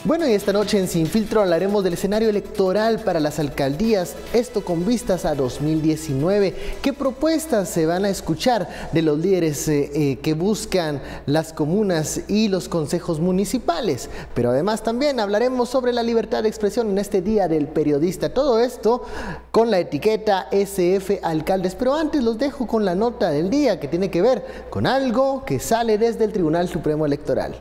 Bueno, y esta noche en Sin Filtro hablaremos del escenario electoral para las alcaldías, esto con vistas a 2019. ¿Qué propuestas se van a escuchar de los líderes que buscan las comunas y los consejos municipales? Pero además también hablaremos sobre la libertad de expresión en este Día del Periodista. Todo esto con la etiqueta SF Alcaldes. Pero antes los dejo con la nota del día que tiene que ver con algo que sale desde el Tribunal Supremo Electoral.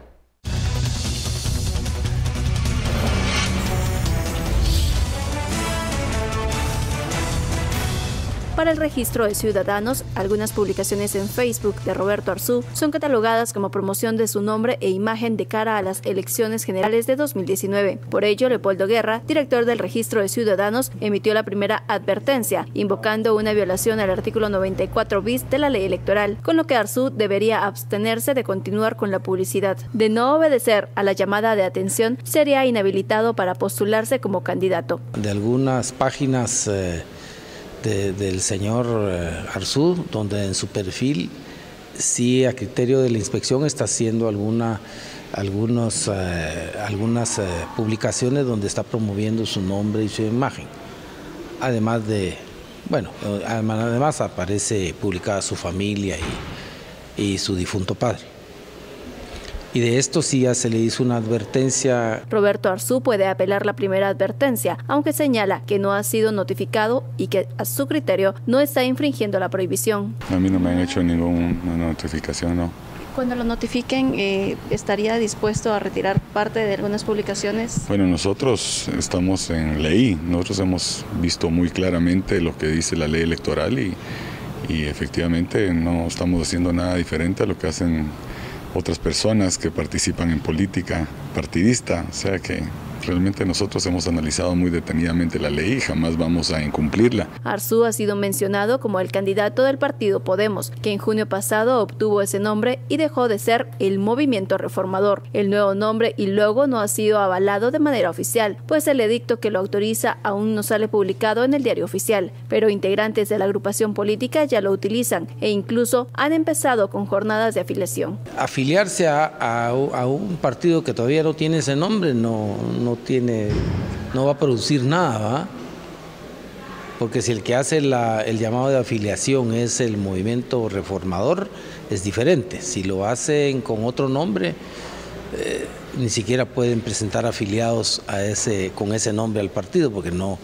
Para el registro de ciudadanos, algunas publicaciones en Facebook de Roberto Arzú son catalogadas como promoción de su nombre e imagen de cara a las elecciones generales de 2019. Por ello, Leopoldo Guerra, director del registro de ciudadanos, emitió la primera advertencia, invocando una violación al artículo 94 bis de la ley electoral, con lo que Arzú debería abstenerse de continuar con la publicidad. De no obedecer a la llamada de atención, sería inhabilitado para postularse como candidato. De algunas páginas del señor Arzú, donde en su perfil sí a criterio de la inspección está haciendo algunas publicaciones donde está promoviendo su nombre y su imagen. Además aparece publicada su familia y su difunto padre. Y de esto sí ya se le hizo una advertencia. Roberto Arzú puede apelar la primera advertencia, aunque señala que no ha sido notificado y que a su criterio no está infringiendo la prohibición. A mí no me han hecho ninguna notificación, no. Cuando lo notifiquen, ¿estaría dispuesto a retirar parte de algunas publicaciones? Bueno, nosotros estamos en ley, nosotros hemos visto muy claramente lo que dice la ley electoral y efectivamente no estamos haciendo nada diferente a lo que hacen otras personas que participan en política partidista, o sea que realmente nosotros hemos analizado muy detenidamente la ley y jamás vamos a incumplirla. Arzú ha sido mencionado como el candidato del partido Podemos, que en junio pasado obtuvo ese nombre y dejó de ser el Movimiento Reformador. El nuevo nombre y logo no ha sido avalado de manera oficial, pues el edicto que lo autoriza aún no sale publicado en el diario oficial, pero integrantes de la agrupación política ya lo utilizan e incluso han empezado con jornadas de afiliación. Afiliarse a un partido que todavía no tiene ese nombre no va a producir nada, ¿va? Porque si el que hace el llamado de afiliación es el Movimiento Reformador, es diferente. Si lo hacen con otro nombre, ni siquiera pueden presentar afiliados con ese nombre al partido, porque no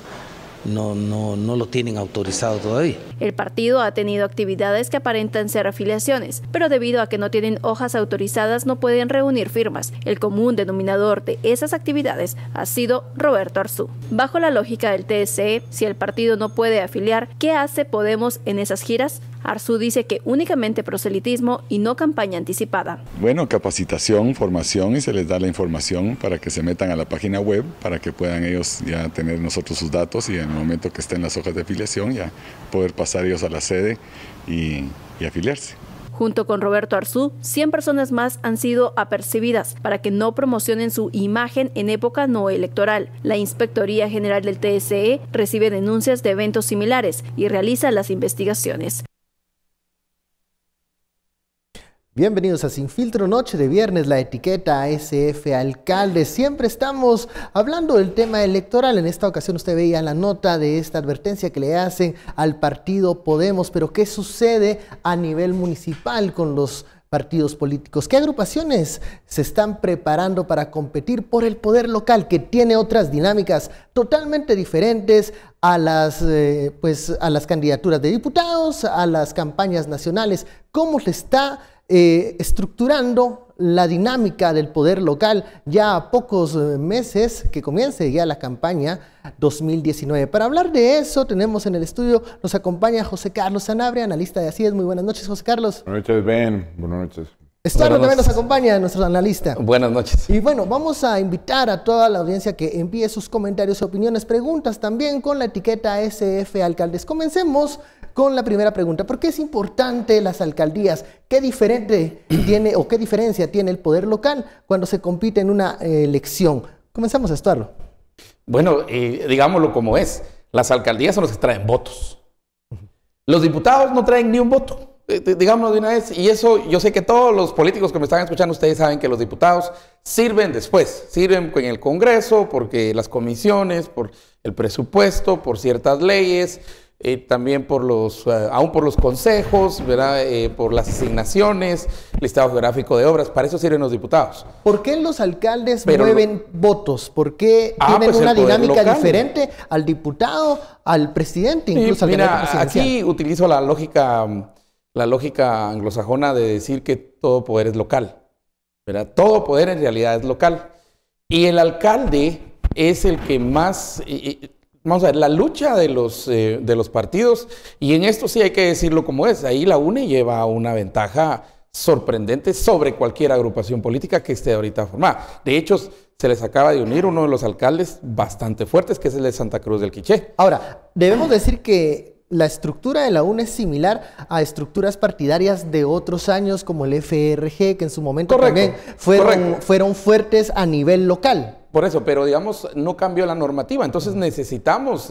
lo tienen autorizado todavía. El partido ha tenido actividades que aparentan ser afiliaciones, pero debido a que no tienen hojas autorizadas no pueden reunir firmas. El común denominador de esas actividades ha sido Roberto Arzú. Bajo la lógica del TSE, si el partido no puede afiliar, ¿qué hace Podemos en esas giras? Arzú dice que únicamente proselitismo y no campaña anticipada. Bueno, capacitación, formación y se les da la información para que se metan a la página web para que puedan ellos ya tener nosotros sus datos y en el momento que estén las hojas de afiliación ya poder pasar ellos a la sede y afiliarse. Junto con Roberto Arzú, 100 personas más han sido apercibidas para que no promocionen su imagen en época no electoral. La Inspectoría General del TSE recibe denuncias de eventos similares y realiza las investigaciones. Bienvenidos a Sin Filtro, noche de viernes, la etiqueta SF Alcaldes. Siempre estamos hablando del tema electoral. En esta ocasión usted veía la nota de esta advertencia que le hacen al partido Podemos, pero ¿qué sucede a nivel municipal con los partidos políticos? ¿Qué agrupaciones se están preparando para competir por el poder local, que tiene otras dinámicas totalmente diferentes a las candidaturas de diputados, a las campañas nacionales? ¿Cómo se está estructurando la dinámica del poder local ya a pocos meses que comience ya la campaña 2019? Para hablar de eso tenemos en el estudio, nos acompaña José Carlos Sanabria, analista de Así Es. Muy buenas noches, José Carlos. Buenas noches, Ben. Buenas noches. Estuardo también nos acompaña, nuestro analista. Buenas noches. Y bueno, vamos a invitar a toda la audiencia que envíe sus comentarios, opiniones, preguntas también con la etiqueta SF Alcaldes. Comencemos con la primera pregunta. ¿Por qué es importante las alcaldías? ¿Qué diferencia tiene el poder local cuando se compite en una elección? Comenzamos a estudiarlo. Bueno, digámoslo como es. Las alcaldías son las que traen votos. Los diputados no traen ni un voto. digamos de una vez, y eso yo sé que todos los políticos que me están escuchando, ustedes saben que los diputados sirven después, sirven en el Congreso, porque las comisiones, por el presupuesto, por ciertas leyes, también por aún por los consejos, ¿verdad? Por las asignaciones, listado geográfico de obras, para eso sirven los diputados. ¿Por qué los alcaldes mueven votos? ¿Por qué tienen pues una dinámica local diferente al diputado, al presidente, incluso al candidato presidencial? Aquí utilizo la lógica anglosajona de decir que todo poder es local, ¿verdad? Todo poder en realidad es local. Y el alcalde es el que más... Vamos a ver, la lucha de los partidos, y en esto sí hay que decirlo como es, ahí la UNE lleva una ventaja sorprendente sobre cualquier agrupación política que esté ahorita formada. De hecho, se les acaba de unir uno de los alcaldes bastante fuertes, que es el de Santa Cruz del Quiché. Ahora, debemos decir que la estructura de la UNE es similar a estructuras partidarias de otros años, como el FRG, que en su momento también fueron fuertes a nivel local. Por eso, pero digamos, no cambió la normativa. Entonces necesitamos,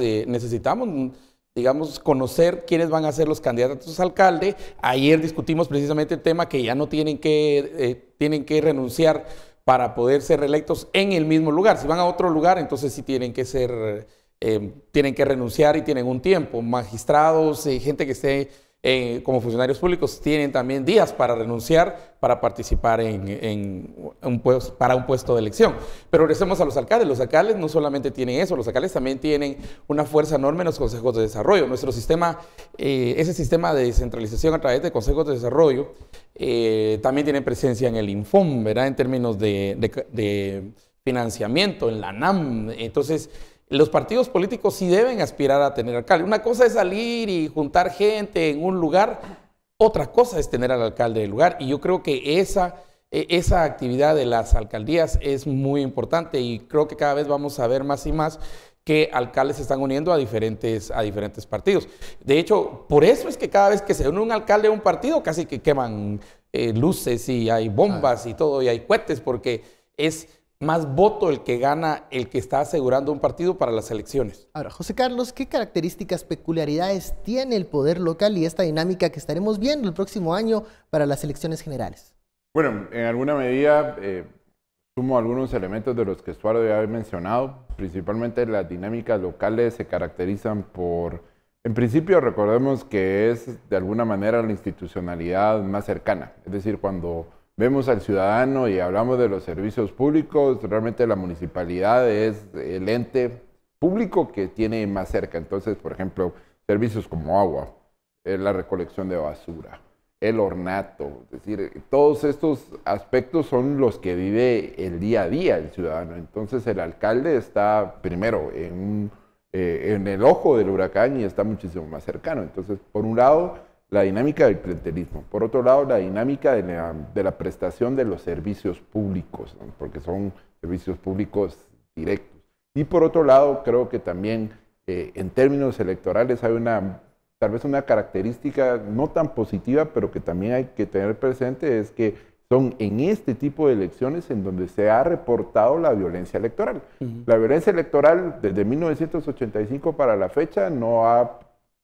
digamos, conocer quiénes van a ser los candidatos a alcalde. Ayer discutimos precisamente el tema que ya no tienen que renunciar para poder ser reelectos en el mismo lugar. Si van a otro lugar, entonces sí tienen que renunciar y tienen un tiempo. Magistrados, gente que esté como funcionarios públicos tienen también días para renunciar para participar para un puesto de elección. Pero regresemos a los alcaldes. Los alcaldes no solamente tienen eso, los alcaldes también tienen una fuerza enorme en los consejos de desarrollo. Nuestro sistema, ese sistema de descentralización a través de consejos de desarrollo, también tiene presencia en el Infom, ¿verdad? En términos de financiamiento, en la NAM. Entonces, los partidos políticos sí deben aspirar a tener alcalde. Una cosa es salir y juntar gente en un lugar, otra cosa es tener al alcalde del lugar. Y yo creo que esa actividad de las alcaldías es muy importante y creo que cada vez vamos a ver más y más que alcaldes se están uniendo a diferentes partidos. De hecho, por eso es que cada vez que se une un alcalde a un partido, casi que queman luces y hay bombas y todo, y hay cohetes, porque es más voto el que gana, el que está asegurando un partido para las elecciones. Ahora, José Carlos, ¿qué características, peculiaridades tiene el poder local y esta dinámica que estaremos viendo el próximo año para las elecciones generales? Bueno, en alguna medida sumo algunos elementos de los que Estuardo ya había mencionado. Principalmente las dinámicas locales se caracterizan por, en principio recordemos que es de alguna manera la institucionalidad más cercana. Es decir, cuando vemos al ciudadano y hablamos de los servicios públicos, realmente la municipalidad es el ente público que tiene más cerca. Entonces, por ejemplo, servicios como agua, la recolección de basura, el ornato, es decir, todos estos aspectos son los que vive el día a día el ciudadano. Entonces, el alcalde está primero en el ojo del huracán y está muchísimo más cercano. Entonces, por un lado, la dinámica del clientelismo. Por otro lado, la dinámica de la prestación de los servicios públicos, ¿no? Porque son servicios públicos directos. Y por otro lado, creo que también en términos electorales hay tal vez una característica no tan positiva, pero que también hay que tener presente, es que son en este tipo de elecciones en donde se ha reportado la violencia electoral. La violencia electoral desde 1985 para la fecha no ha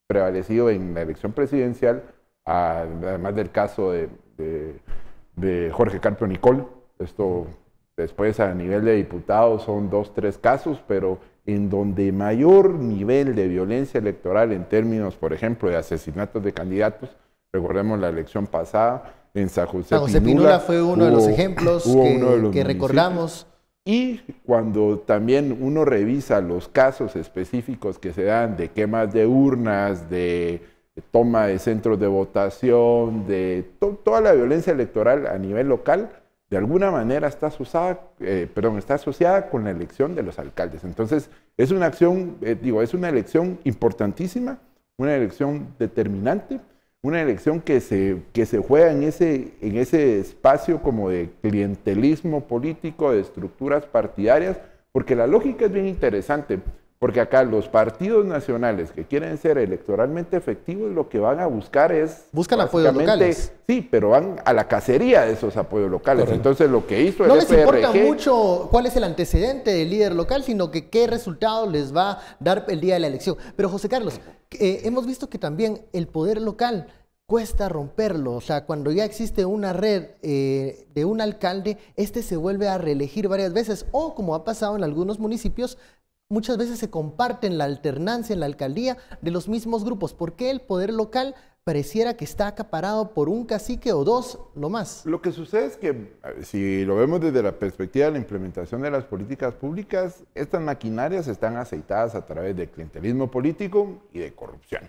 prevalecido en la elección presidencial, además del caso de Jorge Carpio Nicol. Esto después a nivel de diputados son 2, 3 casos, pero en donde mayor nivel de violencia electoral en términos, por ejemplo, de asesinatos de candidatos, recordemos la elección pasada en San José Pinula fue uno de los ejemplos que recordamos. Y cuando también uno revisa los casos específicos que se dan de quemas de urnas, de toma de centros de votación, de toda la violencia electoral a nivel local, de alguna manera está asociada con la elección de los alcaldes. Entonces, es una es una elección importantísima, una elección determinante, una elección que se juega en ese espacio como de clientelismo político, de estructuras partidarias, porque la lógica es bien interesante, porque acá los partidos nacionales que quieren ser electoralmente efectivos, lo que van a buscar es... Buscan apoyos locales. Sí, pero van a la cacería de esos apoyos locales. Correcto. Entonces, lo que hizo el FRG... No les importa mucho cuál es el antecedente del líder local, sino que qué resultado les va a dar el día de la elección. Pero, José Carlos, hemos visto que también el poder local cuesta romperlo. O sea, cuando ya existe una red de un alcalde, este se vuelve a reelegir varias veces, o como ha pasado en algunos municipios, muchas veces se comparten la alternancia en la alcaldía de los mismos grupos. ¿Por qué el poder local pareciera que está acaparado por un cacique o dos, no más? Lo que sucede es que, si lo vemos desde la perspectiva de la implementación de las políticas públicas, estas maquinarias están aceitadas a través de clientelismo político y de corrupción.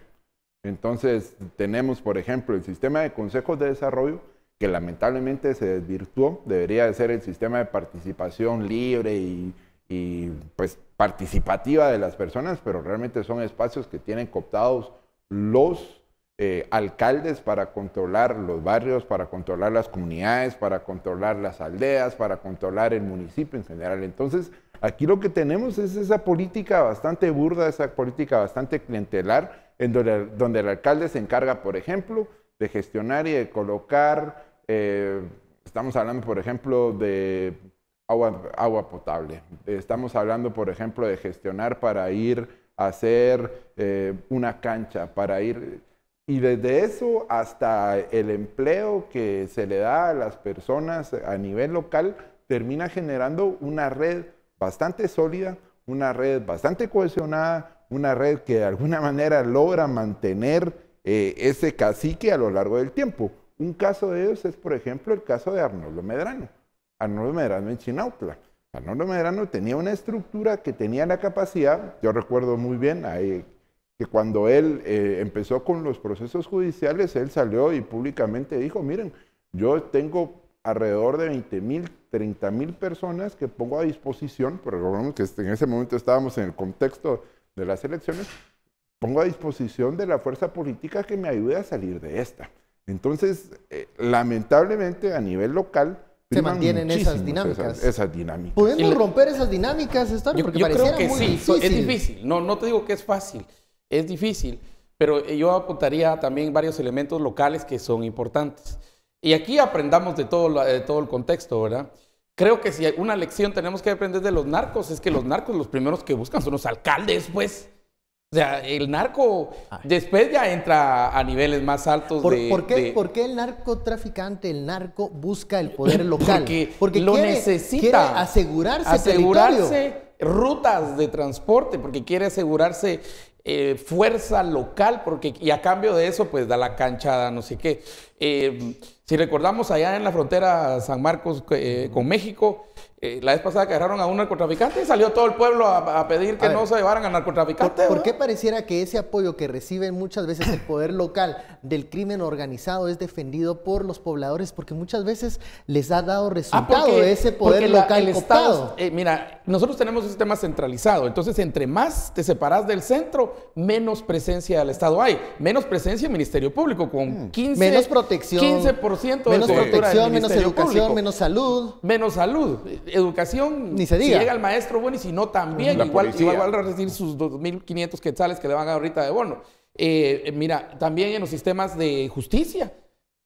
Entonces, tenemos, por ejemplo, el sistema de consejos de desarrollo, que lamentablemente se desvirtuó. Debería de ser el sistema de participación libre y pues, participativa de las personas, pero realmente son espacios que tienen cooptados los alcaldes para controlar los barrios, para controlar las comunidades, para controlar las aldeas, para controlar el municipio en general. Entonces, aquí lo que tenemos es esa política bastante burda, esa política bastante clientelar, en donde el alcalde se encarga, por ejemplo, de gestionar y de colocar, estamos hablando, por ejemplo, de agua potable. Estamos hablando, por ejemplo, de gestionar para ir a hacer una cancha, para ir... Y desde eso hasta el empleo que se le da a las personas a nivel local, termina generando una red bastante sólida, una red bastante cohesionada, una red que de alguna manera logra mantener ese cacique a lo largo del tiempo. Un caso de ellos es, por ejemplo, el caso de Arnoldo Medrano. Arnoldo Medrano en Chinautla. Arnoldo Medrano tenía una estructura que tenía la capacidad, yo recuerdo muy bien, que cuando él empezó con los procesos judiciales, él salió y públicamente dijo, miren, yo tengo alrededor de 20,000, 30,000 personas que pongo a disposición, pero recordemos que en ese momento estábamos en el contexto de las elecciones, pongo a disposición de la fuerza política que me ayude a salir de esta. Entonces, lamentablemente a nivel local, se mantienen esas dinámicas. Esas dinámicas. ¿Podemos romper esas dinámicas, Stuart? Porque yo creo que muy sí, difícil. es difícil. No te digo que es fácil, es difícil, pero yo apuntaría también varios elementos locales que son importantes. Y aquí aprendamos de todo el contexto, ¿verdad? Creo que si una lección tenemos que aprender de los narcos, es que los narcos los primeros que buscan son los pues. alcaldes, O sea, el narco después ya entra a niveles más altos ¿Por qué el narcotraficante, el narco, busca el poder local? Porque lo necesita. Quiere asegurarse rutas de transporte, porque quiere asegurarse fuerza local, y a cambio de eso, pues da la cancha, no sé qué. Si recordamos allá en la frontera San Marcos con México, la vez pasada que agarraron a un narcotraficante y salió todo el pueblo a pedir que no se llevaran al narcotraficante. ¿Por qué pareciera que ese apoyo que recibe muchas veces el poder local del crimen organizado es defendido por los pobladores? Porque muchas veces les ha dado resultado ese poder local cooptado. Mira, nosotros tenemos un sistema centralizado, entonces entre más te separas del centro, menos presencia del Estado hay, menos presencia del Ministerio Público, con 15%, menos protección, 15% menos de protección, menos educación, público. menos salud. Menos salud. Educación, ni se diga. Si llega el maestro, bueno, y si no, también. Igual va a recibir sus 2.500 quetzales que le van a dar ahorita de bono. Mira, también en los sistemas de justicia,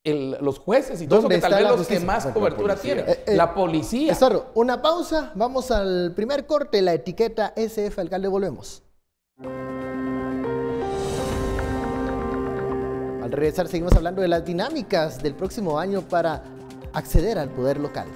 los jueces y todo eso, que tal vez los que más cobertura tienen. La policía. Tesoro, una pausa, vamos al primer corte, la etiqueta SF Alcalde, volvemos. Al regresar seguimos hablando de las dinámicas del próximo año para acceder al poder local.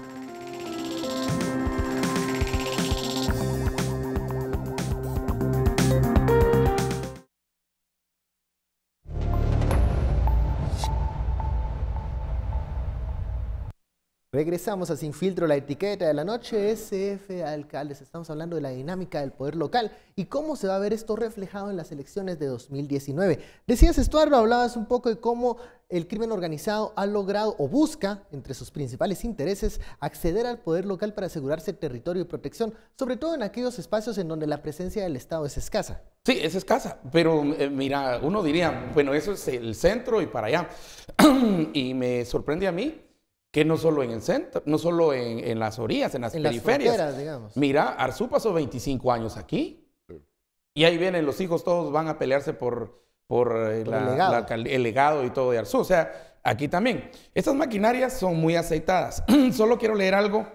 Regresamos a Sin Filtro, la etiqueta de la noche, SF Alcaldes. Estamos hablando de la dinámica del poder local y cómo se va a ver esto reflejado en las elecciones de 2019. Decías, Estuardo, hablabas un poco de cómo el crimen organizado ha logrado o busca, entre sus principales intereses, acceder al poder local para asegurarse territorio y protección, sobre todo en aquellos espacios en donde la presencia del Estado es escasa. Sí, es escasa, pero mira, uno diría, bueno, eso es el centro y para allá. Y me sorprende a mí que no solo en el centro, no solo en las orillas, en las periferias. Las digamos. Mira, Arzú pasó 25 años aquí. Y ahí vienen los hijos, todos van a pelearse por el legado y todo de Arzú. O sea, aquí también. Estas maquinarias son muy aceitadas. Solo quiero leer algo.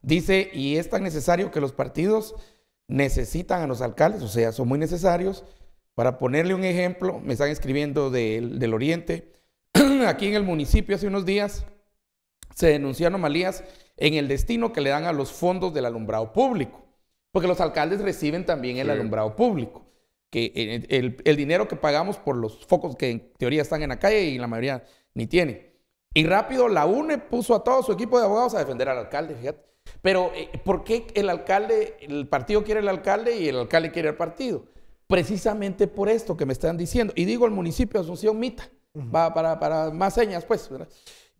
Dice, y es tan necesario que los partidos necesitan a los alcaldes, o sea, son muy necesarios. Para ponerle un ejemplo, me están escribiendo del Oriente. aquí en el municipio hace unos días se denunció anomalías en el destino que le dan a los fondos del alumbrado público, porque los alcaldes reciben también el alumbrado público, que el dinero que pagamos por los focos que en teoría están en la calle y la mayoría ni tienen. Y rápido la UNE puso a todo su equipo de abogados a defender al alcalde, fíjate. Pero ¿por qué el partido quiere al alcalde y el alcalde quiere al partido? Precisamente por esto que me están diciendo. Y digo el municipio de Asunción Mita, va para más señas, pues, ¿verdad?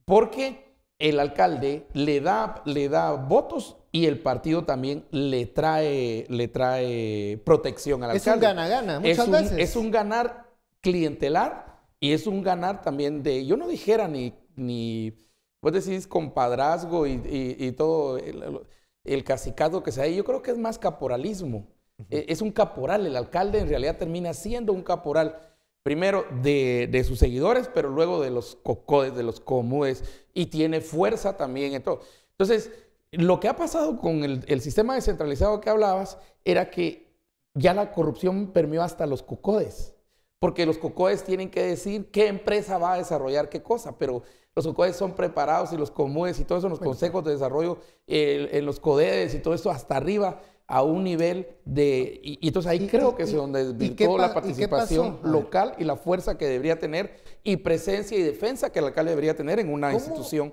Porque el alcalde le da votos y el partido también le trae protección al alcalde. Es un gana-gana, muchas veces. Es un ganar clientelar y es un ganar también yo no dijera ni vos decís compadrazgo y todo el cacicazgo que sea ahí. Yo creo que es más caporalismo. Es un caporal. El alcalde en realidad termina siendo un caporal. Primero de sus seguidores, pero luego de los cocodes, de los comudes, y tiene fuerza también en todo. Entonces, lo que ha pasado con el sistema descentralizado que hablabas era que ya la corrupción permeó hasta los cocodes, porque los cocodes tienen que decir qué empresa va a desarrollar qué cosa, pero los cocodes son preparados y los comudes y todo eso en los consejos de desarrollo, en los codedes y todo eso hasta arriba, a un nivel de... Y entonces ahí creo que es donde desvirtuó la participación local y la fuerza que debería tener y presencia y defensa que el alcalde debería tener en una institución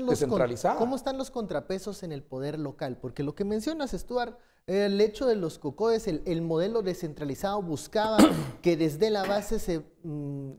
descentralizada. ¿Cómo están los contrapesos en el poder local? Porque lo que mencionas, Stuart, el hecho de los cocodes, el modelo descentralizado buscaba que desde la base se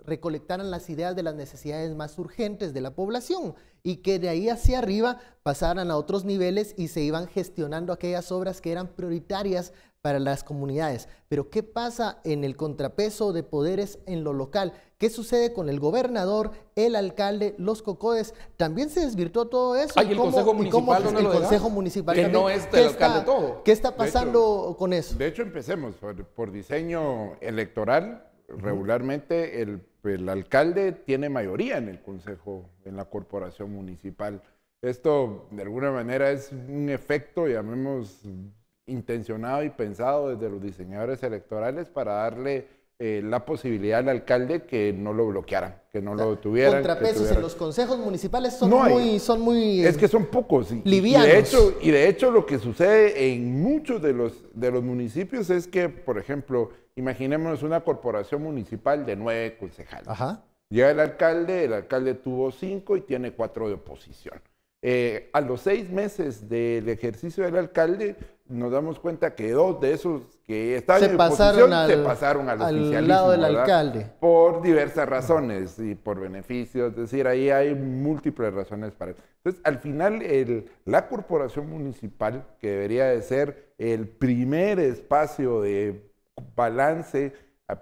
recolectaran las ideas de las necesidades más urgentes de la población y que de ahí hacia arriba pasaran a otros niveles y se iban gestionando aquellas obras que eran prioritarias para las comunidades. Pero ¿qué pasa en el contrapeso de poderes en lo local? ¿Qué sucede con el gobernador, el alcalde, los cocodes? ¿También se desvirtuó todo eso? ¿Y el Consejo Municipal dónde lo deja? El Consejo Municipal que también. no es del alcalde todo. ¿Qué está pasando con eso? De hecho, empecemos por diseño electoral. Regularmente el alcalde tiene mayoría en el consejo, en la corporación municipal. Esto, de alguna manera, es un efecto, llamemos, intencionado y pensado desde los diseñadores electorales para darle la posibilidad al alcalde que no lo bloquearan, que no lo tuvieran. Contrapesos en los consejos municipales son muy es que son pocos. Livianos. Y de hecho lo que sucede en muchos de los municipios es que, por ejemplo, imaginémonos una corporación municipal de 9 concejales. Ajá. Llega el alcalde tuvo 5 y tiene 4 de oposición. A los 6 meses del ejercicio del alcalde, nos damos cuenta que 2 de esos que estaban en oposición se pasaron al oficialismo, lado del ¿verdad? Alcalde. Por diversas razones y por beneficios, es decir, ahí hay múltiples razones para eso. Entonces, al final, la corporación municipal, que debería de ser el primer espacio de balance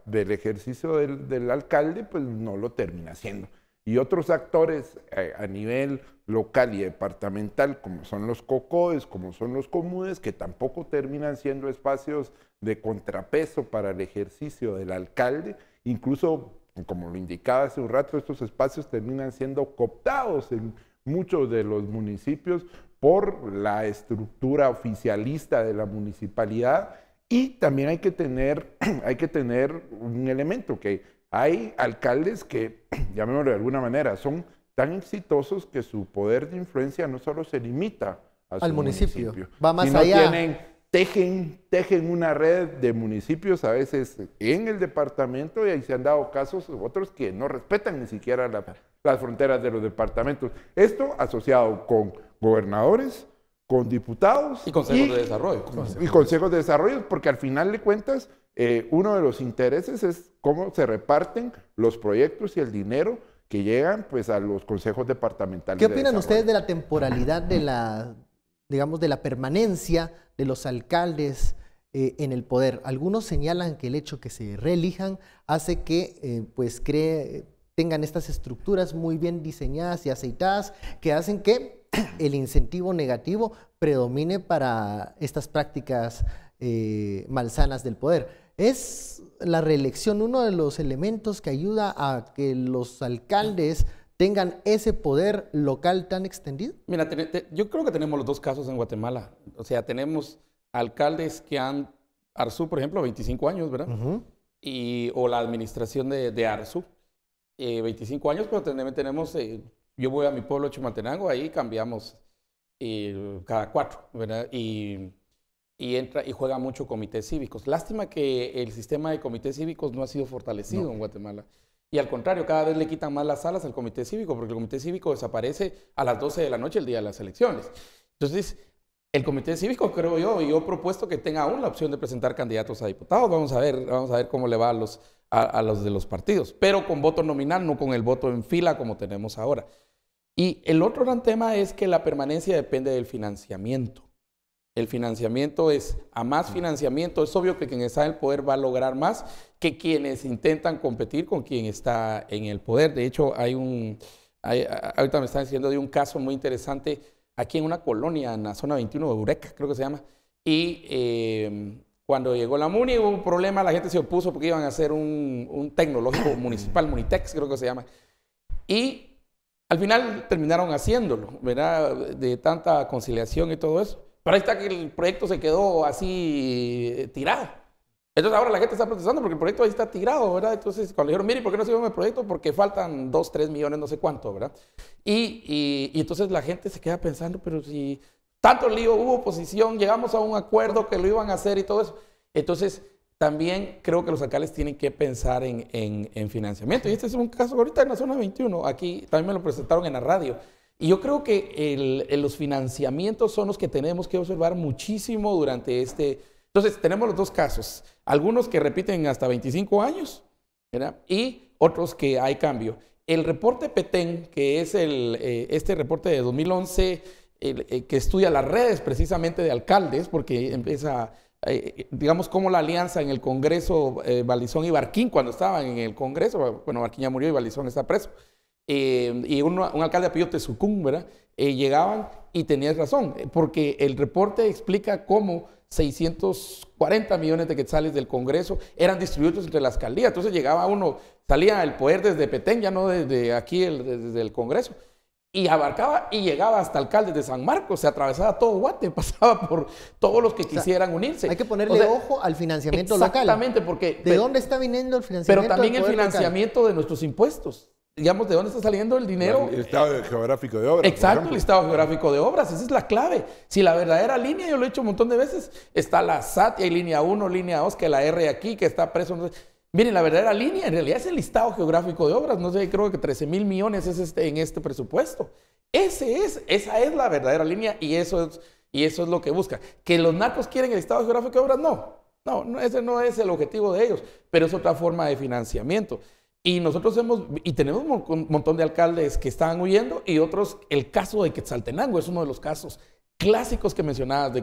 del ejercicio del alcalde, pues no lo termina haciendo. Y otros actores a nivel local y departamental, como son los cocodes, como son los comudes, que tampoco terminan siendo espacios de contrapeso para el ejercicio del alcalde. Incluso, como lo indicaba hace un rato, estos espacios terminan siendo cooptados en muchos de los municipios por la estructura oficialista de la municipalidad. Y también hay que tener un elemento que hay alcaldes que, llamémoslo de alguna manera, son tan exitosos que su poder de influencia no solo se limita al municipio, va más sino allá. Tejen una red de municipios a veces en el departamento, y ahí se han dado casos otros que no respetan ni siquiera las fronteras de los departamentos. Esto asociado con gobernadores, con diputados y consejos de desarrollo. Y consejos de desarrollo, porque al final de cuentas uno de los intereses es cómo se reparten los proyectos y el dinero que llegan pues a los consejos departamentales. ¿Qué opinan ustedes de la temporalidad de la permanencia de los alcaldes en el poder? Algunos señalan que el hecho que se reelijan hace que tengan estas estructuras muy bien diseñadas y aceitadas que hacen que el incentivo negativo predomine para estas prácticas malsanas del poder. ¿Es la reelección uno de los elementos que ayuda a que los alcaldes tengan ese poder local tan extendido? Mira, yo creo que tenemos los dos casos en Guatemala. O sea, tenemos alcaldes que Arzú, por ejemplo, 25 años, ¿verdad? O la administración de Arzú. 25 años, pero tenemos, yo voy a mi pueblo Chimaltenango, ahí cambiamos cada 4, ¿verdad? Y entra y juega mucho comités cívicos. Lástima que el sistema de comités cívicos no ha sido fortalecido en Guatemala. Y al contrario, cada vez le quitan más las salas al comité cívico, porque el comité cívico desaparece a las 12 de la noche el día de las elecciones. Entonces, el comité cívico, creo yo he propuesto que tenga aún la opción de presentar candidatos a diputados. Vamos a ver cómo le va a los de los partidos, pero con voto nominal, no con el voto en fila como tenemos ahora. Y el otro gran tema es que la permanencia depende del financiamiento. El financiamiento es, a más financiamiento, es obvio que quien está en el poder va a lograr más que quienes intentan competir con quien está en el poder. De hecho, ahorita me están diciendo de un caso muy interesante aquí en una colonia, en la zona 21 de Eureka, creo que se llama, y cuando llegó la MUNI hubo un problema, la gente se opuso porque iban a hacer un tecnológico municipal, Munitex creo que se llama, y al final terminaron haciéndolo, ¿verdad? De tanta conciliación y todo eso. Pero ahí está que el proyecto se quedó así tirado. Entonces ahora la gente está protestando porque el proyecto ahí está tirado, ¿verdad? Entonces cuando dijeron, mire, ¿por qué no se llevan el proyecto? Porque faltan 2, 3 millones, no sé cuánto, ¿verdad? Y entonces la gente se queda pensando, pero si tanto lío, hubo oposición, llegamos a un acuerdo que lo iban a hacer y todo eso. Entonces también creo que los alcaldes tienen que pensar en financiamiento. Y este es un caso ahorita en la zona 21, aquí también me lo presentaron en la radio. Y yo creo que los financiamientos son los que tenemos que observar muchísimo durante Entonces, tenemos los dos casos. Algunos que repiten hasta 25 años, ¿verdad? Y otros que hay cambio. El reporte Petén, que es este reporte de 2011, que estudia las redes precisamente de alcaldes, porque empieza, digamos, cómo la alianza en el Congreso, Balizón y Barquín, cuando estaban en el Congreso, bueno, Barquín ya murió y Balizón está preso, y un alcalde apellido Tezucún, ¿verdad? Llegaban y tenías razón, porque el reporte explica cómo 640 millones de quetzales del Congreso eran distribuidos entre las alcaldías. Entonces llegaba uno, salía el poder desde Petén, ya no desde aquí, desde el Congreso, y abarcaba y llegaba hasta alcaldes de San Marcos, se atravesaba todo Guate, pasaba por todos los que quisieran unirse. Hay que ponerle ojo al financiamiento local. Exactamente, porque... ¿De dónde está viniendo el financiamiento? Pero también el financiamiento de nuestros impuestos. Digamos, ¿de dónde está saliendo el dinero? El listado geográfico de obras. Exacto, el listado geográfico de obras, esa es la clave. Si la verdadera línea, yo lo he dicho un montón de veces, está la SAT, y hay línea 1, línea 2, que la R aquí, que está preso. No sé. Miren, la verdadera línea en realidad es el listado geográfico de obras. No sé, creo que 13,000 millones es en este presupuesto. Esa es la verdadera línea y eso es lo que busca. ¿Que los narcos quieren el listado geográfico de obras? No, ese no es el objetivo de ellos, pero es otra forma de financiamiento. Y nosotros tenemos un montón de alcaldes que estaban huyendo y otros, el caso de Quetzaltenango es uno de los casos clásicos que mencionabas,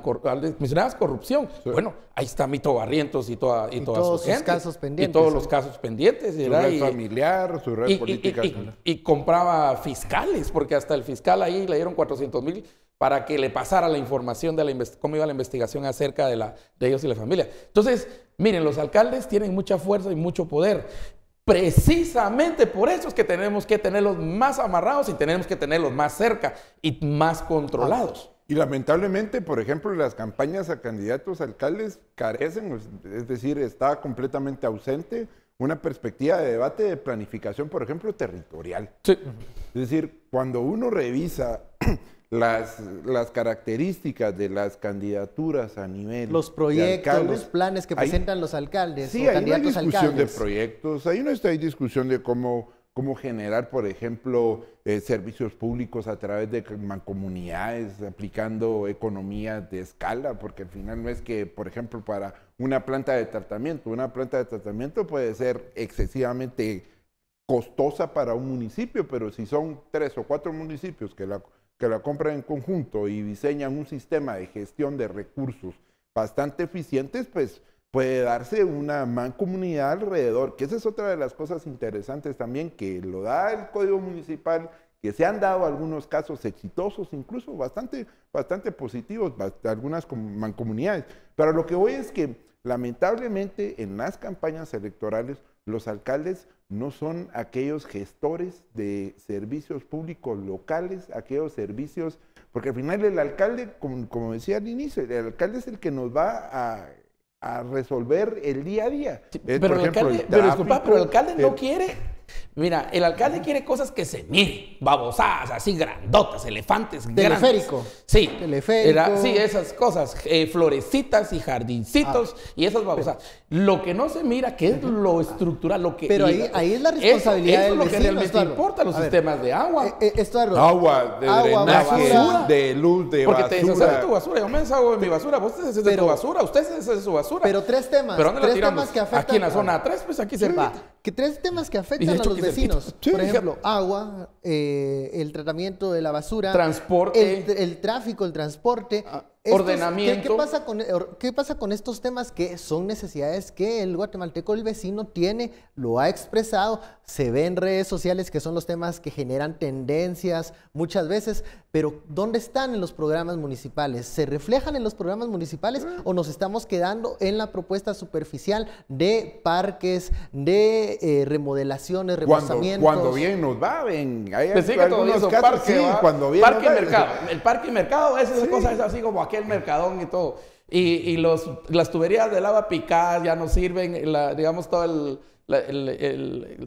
mencionabas corrupción. Sí. Bueno, ahí está Mito Barrientos y toda su gente. Casos pendientes, y todos los casos pendientes. Su red familiar, su red política. Y compraba fiscales, porque hasta el fiscal ahí le dieron 400,000 para que le pasara la información de cómo iba la investigación acerca de ellos y la familia. Entonces, miren, los alcaldes tienen mucha fuerza y mucho poder. Precisamente por eso es que tenemos que tenerlos más amarrados y tenemos que tenerlos más cerca y más controlados. Y lamentablemente, por ejemplo, las campañas a candidatos a alcaldes carecen, es decir, está completamente ausente una perspectiva de debate de planificación, por ejemplo, territorial. Sí. Es decir, cuando uno revisa las características de las candidaturas a nivel los proyectos, alcaldes, los planes que presentan los alcaldes. Sí, hay una discusión de proyectos, hay discusión de cómo generar, por ejemplo, servicios públicos a través de mancomunidades, aplicando economías de escala, porque al final no es que, por ejemplo, para una planta de tratamiento puede ser excesivamente costosa para un municipio, pero si son 3 o 4 municipios que la compran en conjunto y diseñan un sistema de gestión de recursos bastante eficientes, pues puede darse una mancomunidad alrededor, que esa es otra de las cosas interesantes también, que lo da el Código Municipal, que se han dado algunos casos exitosos, incluso bastante positivos, algunas mancomunidades. Pero lo que voy es que, lamentablemente, en las campañas electorales, los alcaldes no son aquellos gestores de servicios públicos locales, aquellos servicios, porque al final el alcalde, como decía al inicio, el alcalde es el que nos va a resolver el día a día. Sí, pero el alcalde no quiere Mira, el alcalde quiere cosas que se miren, babosadas, así grandotas, elefantes grandes. Teleférico. Sí. Teleférico. Sí, esas cosas, florecitas y jardincitos y esas babosadas. Lo que no se mira, que es lo estructural, lo que... Pero ahí es la responsabilidad eso del es lo que vecino, realmente Estuardo. importa, los A ver, sistemas de agua. Estuardo. Agua, de drenaje, basura. de luz, de Porque te deshaces de basura. tu basura, yo me deshago de mi basura, vos te deshaces de tu Pero- basura, usted se deshace de su basura. Pero tres temas. ¿Pero dónde la tres tiramos? temas que afectan. Aquí en la zona 3, pues aquí cerquita. Va, que tres temas que Y afectan de a hecho los aquí vecinos. cerquita. Sí, Por fíjate. ejemplo, agua, el tratamiento de la basura, Transporte. el tráfico, el transporte. Ordenamiento. ¿Qué pasa con estos temas que son necesidades que el guatemalteco, el vecino, tiene, lo ha expresado, se ve en redes sociales que son los temas que generan tendencias muchas veces, pero ¿dónde están en los programas municipales? ¿Se reflejan en los programas municipales o nos estamos quedando en la propuesta superficial de parques, de remodelaciones, remozamientos? Cuando bien nos va, ven. Hay Pues sí, que todo algunos eso, casos, parque, sí, ¿va? cuando bien Parque nos y va. mercado. El parque y mercado, esas cosas es así como aquel mercadón y todo. Y las tuberías de lava picadas ya no sirven, digamos, todo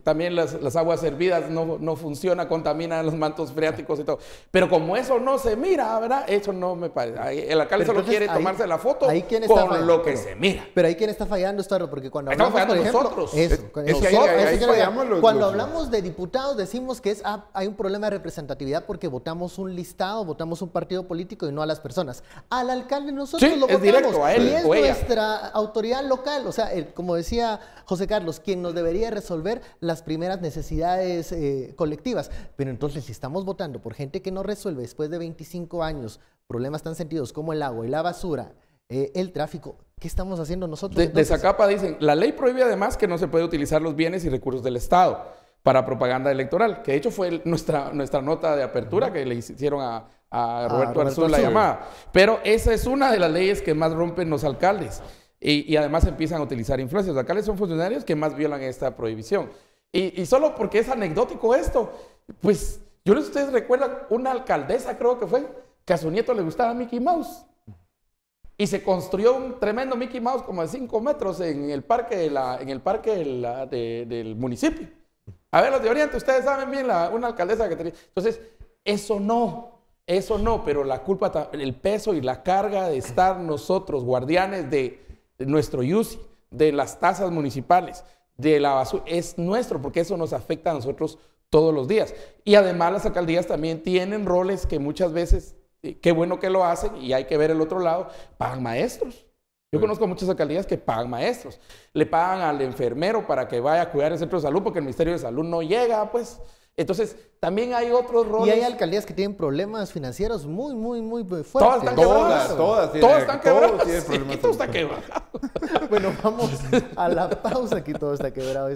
también las aguas hervidas no funcionan, contaminan los mantos freáticos y todo. Pero como eso no se mira, ¿verdad? Eso no me parece. El alcalde Pero solo entonces, quiere tomarse la foto ahí quién está con fallando. lo que se mira. Pero ahí quién está fallando, Estuardo, porque cuando Estamos hablamos, por fallando ejemplo, nosotros. eso, Es que ahí fallamos los- cuando los- hablamos de diputados decimos que hay un problema de representatividad porque votamos un listado, votamos un partido político y no a las personas. Al alcalde nosotros Sí, lo es votamos directo, a él y es o ella. nuestra autoridad local, o sea, como decía José Carlos, quien nos debería resolver las primeras necesidades colectivas. Pero entonces, si estamos votando por gente que no resuelve después de 25 años problemas tan sentidos como el agua y la basura, el tráfico, ¿qué estamos haciendo nosotros? De entonces? Zacapa dicen, la ley prohíbe además que no se puede utilizar los bienes y recursos del Estado para propaganda electoral, que de hecho fue nuestra nota de apertura que le hicieron a Roberto Arzú la llamada. Pero esa es una de las leyes que más rompen los alcaldes y además empiezan a utilizar influencias. Los alcaldes son funcionarios que más violan esta prohibición. Y solo porque es anecdótico esto, pues yo no sé si ustedes recuerdan una alcaldesa, creo que fue, que a su nieto le gustaba Mickey Mouse. Y se construyó un tremendo Mickey Mouse como de 5 metros en el parque, del municipio. A ver, los de Oriente, ustedes saben bien una alcaldesa que tenía. Entonces, eso no, pero la culpa, el peso y la carga de estar nosotros, guardianes de nuestro IUCI, de las tasas municipales, de la basura, es nuestro, porque eso nos afecta a nosotros todos los días. Y además las alcaldías también tienen roles que muchas veces, qué bueno que lo hacen, y hay que ver el otro lado, pagan maestros. Yo conozco muchas alcaldías que pagan maestros, le pagan al enfermero para que vaya a cuidar el centro de salud, porque el Ministerio de Salud no llega, pues. Entonces, también hay otros roles. Y hay alcaldías que tienen problemas financieros muy fuertes. Todas están quebradas. Todas están quebradas. tienen Sí, problemas. todo está quebrado. Bueno, vamos a la pausa, aquí todo está quebrado.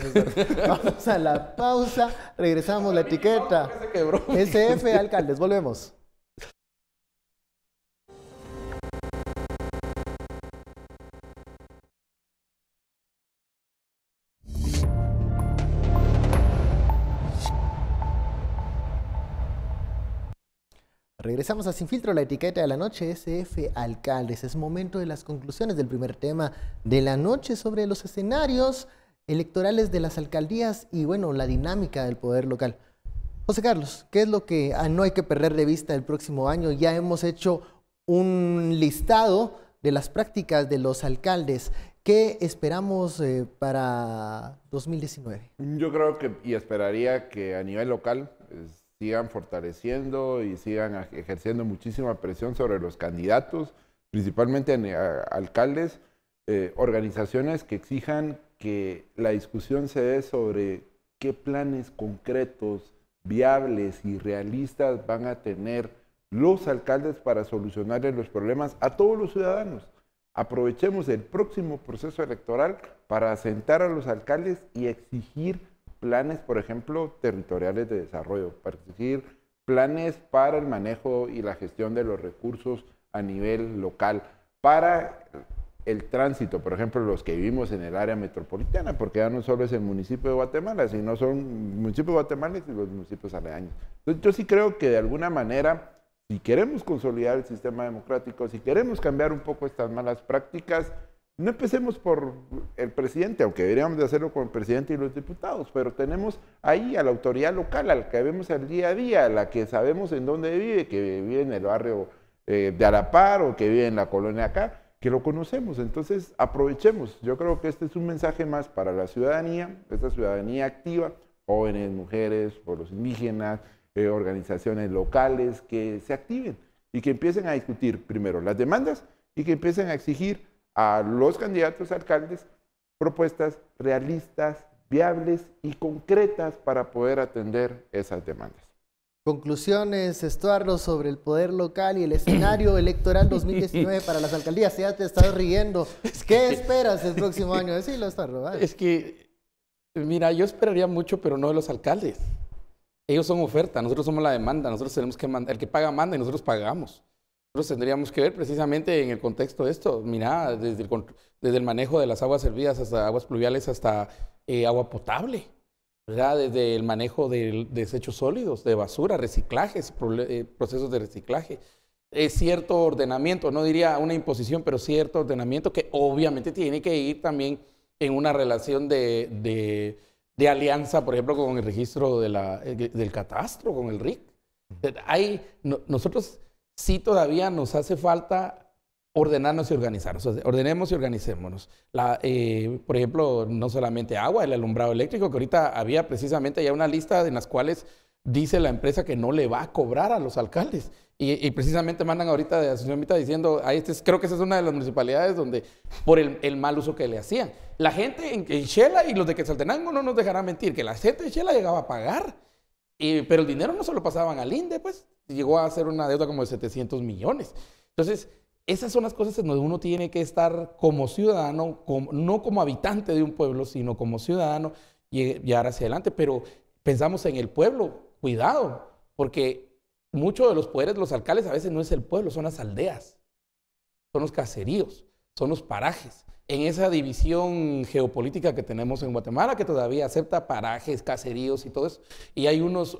Vamos a la pausa, regresamos la etiqueta. Se quebró. SF Alcaldes, volvemos. Regresamos a Sin Filtro, la etiqueta de la noche, SF Alcaldes. Es momento de las conclusiones del primer tema de la noche sobre los escenarios electorales de las alcaldías y, bueno, la dinámica del poder local. José Carlos, ¿qué es lo que no hay que perder de vista el próximo año? Ya hemos hecho un listado de las prácticas de los alcaldes. ¿Qué esperamos para 2019? Yo creo que y esperaría que a nivel local sigan fortaleciendo y sigan ejerciendo muchísima presión sobre los candidatos, principalmente alcaldes, organizaciones que exijan que la discusión se dé sobre qué planes concretos, viables y realistas van a tener los alcaldes para solucionarles los problemas a todos los ciudadanos. Aprovechemos el próximo proceso electoral para sentar a los alcaldes y exigir planes, por ejemplo, territoriales de desarrollo, para exigir planes para el manejo y la gestión de los recursos a nivel local, para el tránsito, por ejemplo, los que vivimos en el área metropolitana, porque ya no solo es el municipio de Guatemala, sino son el municipio de Guatemala y los municipios aledaños. Entonces, yo sí creo que de alguna manera, si queremos consolidar el sistema democrático, si queremos cambiar un poco estas malas prácticas, no empecemos por el presidente, aunque deberíamos de hacerlo con el presidente y los diputados, pero tenemos ahí a la autoridad local, a la que vemos el día a día, a la que sabemos en dónde vive, que vive en el barrio de Arapar o que vive en la colonia acá, que lo conocemos. Entonces aprovechemos. Yo creo que este es un mensaje más para la ciudadanía, esta ciudadanía activa, jóvenes, mujeres, pueblos indígenas, organizaciones locales, que se activen y que empiecen a discutir primero las demandas y que empiecen a exigir a los candidatos a alcaldes propuestas realistas, viables y concretas para poder atender esas demandas. Conclusiones, Estuardo, sobre el poder local y el escenario electoral 2019 para las alcaldías. Ya te estás riendo. ¿Qué esperas el próximo año? Decilo, Estuardo. Vale. Es que, mira, yo esperaría mucho, pero no de los alcaldes. Ellos son oferta, nosotros somos la demanda, nosotros tenemos que mandar, el que paga manda y nosotros pagamos. Nosotros tendríamos que ver precisamente en el contexto de esto, mira, desde el manejo de las aguas servidas hasta aguas pluviales hasta agua potable, ¿verdad? Desde el manejo de desechos sólidos, de basura, reciclajes, procesos de reciclaje. Es cierto ordenamiento, no diría una imposición, pero cierto ordenamiento que obviamente tiene que ir también en una relación de alianza, por ejemplo, con el registro del catastro, con el RIC. Nosotros sí todavía nos hace falta ordenarnos y organizarnos. O sea, ordenemos y organicémonos. Por ejemplo, no solamente agua, el alumbrado eléctrico, que ahorita había precisamente ya una lista en las cuales dice la empresa que no le va a cobrar a los alcaldes. Y precisamente mandan ahorita de Asunción Mita diciendo, creo que esa es una de las municipalidades donde, por el mal uso que le hacían. La gente en Xela y los de Quetzaltenango no nos dejarán mentir, que la gente de Xela llegaba a pagar, pero el dinero no se lo pasaban al INDE, pues, llegó a ser una deuda como de 700 millones. Entonces, esas son las cosas en donde uno tiene que estar como ciudadano, no como habitante de un pueblo, sino como ciudadano y llegar hacia adelante. Pero pensamos en el pueblo, cuidado, porque muchos de los poderes de los alcaldes a veces no es el pueblo, son las aldeas, son los caseríos, son los parajes. En esa división geopolítica que tenemos en Guatemala, que todavía acepta parajes, caseríos y todo eso, y hay unos,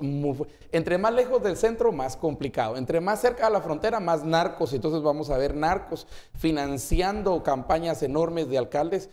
entre más lejos del centro, más complicado, entre más cerca de la frontera, más narcos, entonces vamos a ver narcos financiando campañas enormes de alcaldes,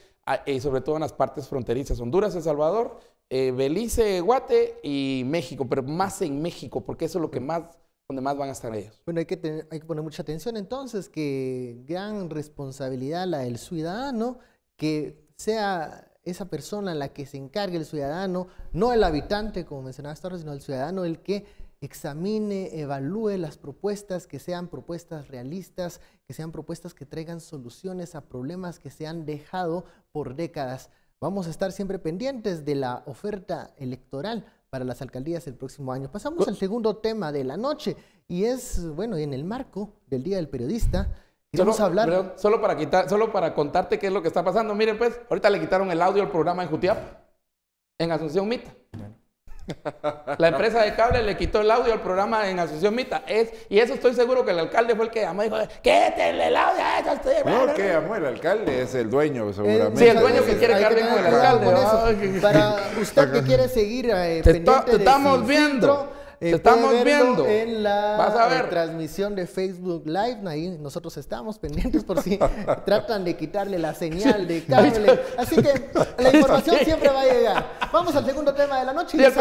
sobre todo en las partes fronterizas, Honduras, El Salvador, Belice, Guate y México, pero más en México, porque eso es lo que más, donde más van a estar ellos. Bueno, hay que poner mucha atención entonces, que gran responsabilidad la del ciudadano, que sea esa persona la que se encargue, el ciudadano, no el habitante, como mencionaba Torres, sino el ciudadano el que examine, evalúe las propuestas, que sean propuestas realistas, que sean propuestas que traigan soluciones a problemas que se han dejado por décadas. Vamos a estar siempre pendientes de la oferta electoral para las alcaldías el próximo año. Pasamos al segundo tema de la noche y es, bueno, en el marco del Día del Periodista, queremos hablar... Solo para contarte qué es lo que está pasando. Miren pues, ahorita le quitaron el audio al programa en Jutiapa, en Asunción Mita. La empresa de cable le quitó el audio al programa en Asunción Mita. Y eso estoy seguro que el alcalde fue el que llamó y dijo, quítenle el audio a eso. No, que llamó el alcalde, es el dueño seguramente. Sí, el dueño que quiere quedar bien con el alcalde. Para usted que quiere seguir pendiente te estamos viendo. Te estamos viendo en la transmisión de Facebook Live. Ahí nosotros estamos pendientes por si tratan de quitarle la señal de cable. Así que la información siempre va a llegar. Vamos al segundo tema de la noche. Y es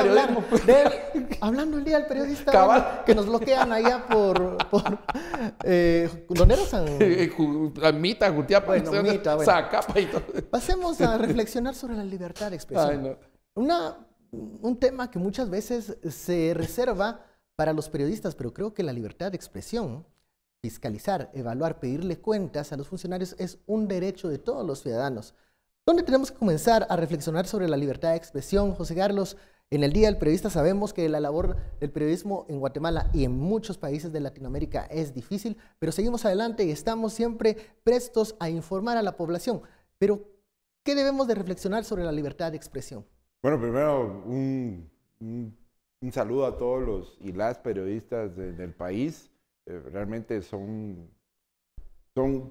hablando del Día del Periodista, bueno, que nos bloquean allá por ¿dónde era San? Mita, Jutiapa, bueno, Mita, bueno. Zacapa y todo. Pasemos a reflexionar sobre la libertad de expresión. Ay, no. Un tema que muchas veces se reserva para los periodistas, pero creo que la libertad de expresión, fiscalizar, evaluar, pedirle cuentas a los funcionarios es un derecho de todos los ciudadanos. ¿Dónde tenemos que comenzar a reflexionar sobre la libertad de expresión? José Carlos, en el Día del Periodista sabemos que la labor del periodismo en Guatemala y en muchos países de Latinoamérica es difícil, pero seguimos adelante y estamos siempre prestos a informar a la población. Pero, ¿qué debemos de reflexionar sobre la libertad de expresión? Bueno, primero un saludo a todos los y las periodistas del país. Realmente son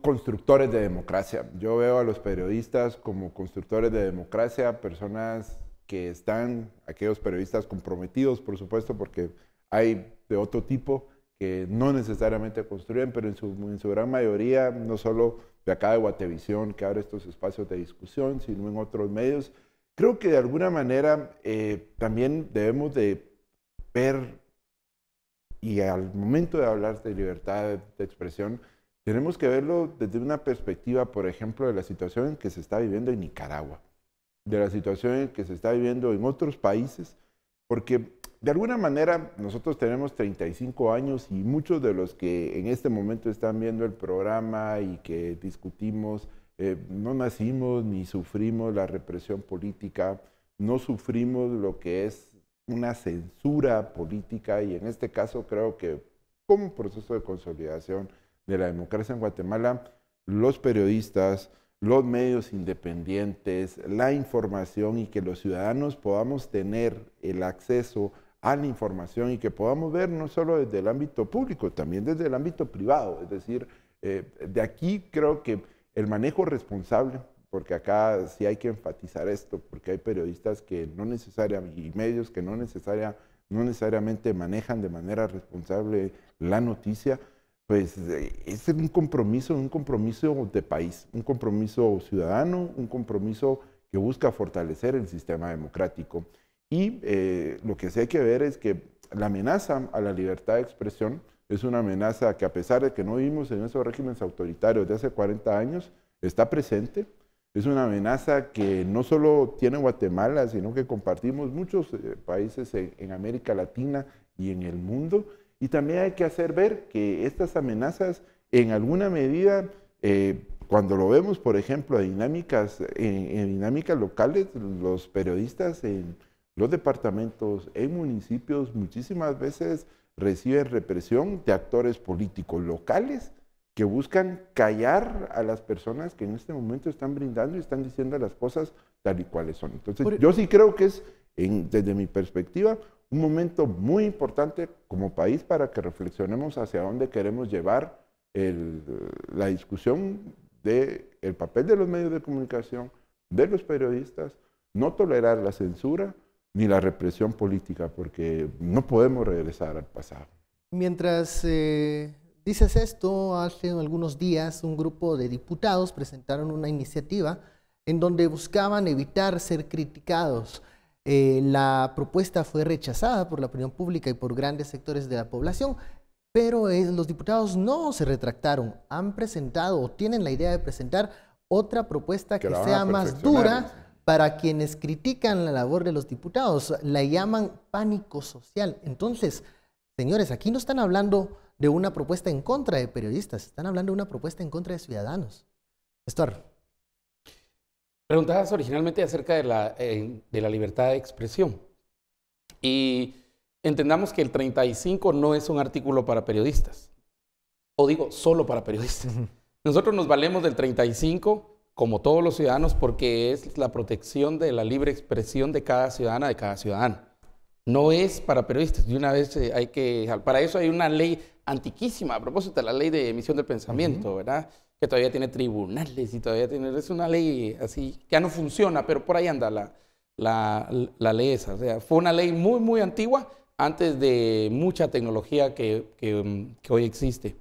constructores de democracia. Yo veo a los periodistas como constructores de democracia, personas que están, aquellos periodistas comprometidos, por supuesto, porque hay de otro tipo que no necesariamente construyen, pero en su gran mayoría, no solo de acá de Guatevisión, que abre estos espacios de discusión, sino en otros medios. Creo que de alguna manera también debemos de ver, y al momento de hablar de libertad de expresión, tenemos que verlo desde una perspectiva, por ejemplo, de la situación en que se está viviendo en Nicaragua, de la situación en que se está viviendo en otros países, porque de alguna manera nosotros tenemos 35 años y muchos de los que en este momento están viendo el programa y que discutimos, no nacimos ni sufrimos la represión política, no sufrimos lo que es una censura política, y en este caso creo que como proceso de consolidación de la democracia en Guatemala, los periodistas, los medios independientes, la información, y que los ciudadanos podamos tener el acceso a la información y que podamos ver no solo desde el ámbito público, también desde el ámbito privado. Es decir, de aquí creo que el manejo responsable, porque acá sí hay que enfatizar esto, porque hay periodistas que no necesariamente, y medios que no necesariamente manejan de manera responsable la noticia, pues es un compromiso de país, un compromiso ciudadano, un compromiso que busca fortalecer el sistema democrático. Y lo que sí hay que ver es que la amenaza a la libertad de expresión es una amenaza que, a pesar de que no vivimos en esos regímenes autoritarios de hace 40 años, está presente. Es una amenaza que no solo tiene Guatemala, sino que compartimos muchos países en América Latina y en el mundo. Y también hay que hacer ver que estas amenazas, en alguna medida, cuando lo vemos, por ejemplo, en dinámicas locales, los periodistas en los departamentos, en municipios, muchísimas veces reciben represión de actores políticos locales que buscan callar a las personas que en este momento están brindando y están diciendo las cosas tal y cuales son. Entonces, yo sí creo que es, desde mi perspectiva, un momento muy importante como país para que reflexionemos hacia dónde queremos llevar la discusión del papel de los medios de comunicación, de los periodistas, no tolerar la censura ni la represión política, porque no podemos regresar al pasado. Mientras dices esto, hace algunos días un grupo de diputados presentaron una iniciativa en donde buscaban evitar ser criticados. La propuesta fue rechazada por la opinión pública y por grandes sectores de la población, pero los diputados no se retractaron. Han presentado o tienen la idea de presentar otra propuesta que sea más dura para quienes critican la labor de los diputados. La llaman pánico social. Entonces, señores, aquí no están hablando de una propuesta en contra de periodistas, están hablando de una propuesta en contra de ciudadanos. Estuardo. Preguntabas originalmente acerca de la libertad de expresión. Y entendamos que el 35 no es un artículo para periodistas. O digo, solo para periodistas. Nosotros nos valemos del 35, como todos los ciudadanos, porque es la protección de la libre expresión de cada ciudadana, de cada ciudadano. No es para periodistas. De una vez para eso hay una ley antiquísima, a propósito de la ley de emisión del pensamiento, ¿verdad? Que todavía tiene tribunales y todavía es una ley así, que ya no funciona, pero por ahí anda la ley esa. O sea, fue una ley muy, muy antigua, antes de mucha tecnología que hoy existe.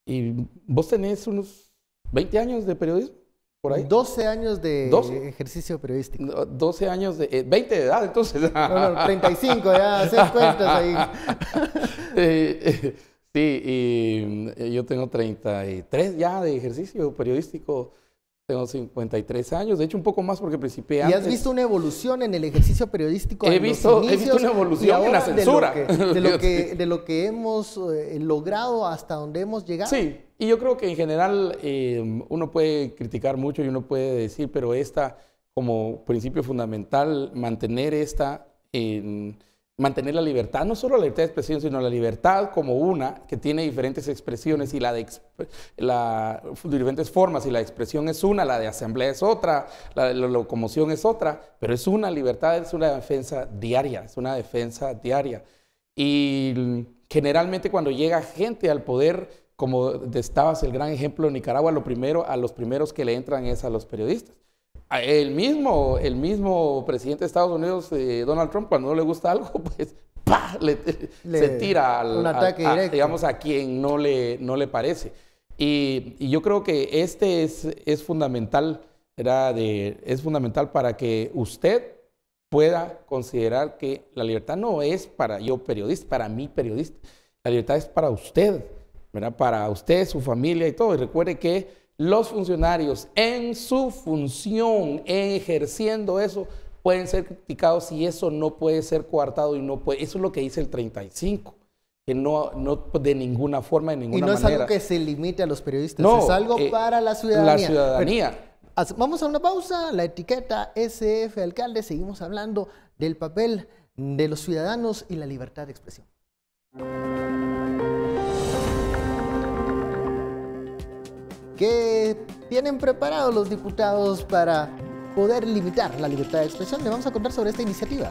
Y vos tenés unos 20 años de periodismo, por ahí. 12 años de ejercicio periodístico. 12 años de... 20 de edad, entonces. No, 35, ya haces cuentas ahí. Sí, y yo tengo 33 ya de ejercicio periodístico. Tengo 53 años, de hecho un poco más porque principié antes. ¿Y has visto una evolución en el ejercicio periodístico? He visto una evolución en la censura. De lo que hemos logrado hasta donde hemos llegado. Sí, y yo creo que en general uno puede criticar mucho y uno puede decir, pero como principio fundamental, mantener mantener la libertad, no solo la libertad de expresión, sino la libertad como una que tiene diferentes expresiones y diferentes formas, y la expresión es una, la de asamblea es otra, la locomoción es otra, pero es una libertad, es una defensa diaria, Y generalmente cuando llega gente al poder, como estabas el gran ejemplo de Nicaragua, a los primeros que le entran es a los periodistas. El mismo presidente de Estados Unidos, Donald Trump, cuando no le gusta algo, pues ¡pah! se tira un ataque directo, digamos, a quien no le parece. Y yo creo que este es fundamental, ¿verdad? Es fundamental para que usted pueda considerar que la libertad no es para yo periodista, para mí periodista. La libertad es para usted, ¿verdad? Para usted, su familia y todo. Y recuerde que los funcionarios en su función, ejerciendo eso, pueden ser criticados y eso no puede ser coartado y no puede. Eso es lo que dice el 35. Que no de ninguna forma, de ninguna manera. Y no es algo que se limite a los periodistas, no, es algo para la ciudadanía. La ciudadanía. Pero, vamos a una pausa, la etiqueta SF Alcalde, seguimos hablando del papel de los ciudadanos y la libertad de expresión. ¿Qué tienen preparados los diputados para poder limitar la libertad de expresión? Le vamos a contar sobre esta iniciativa.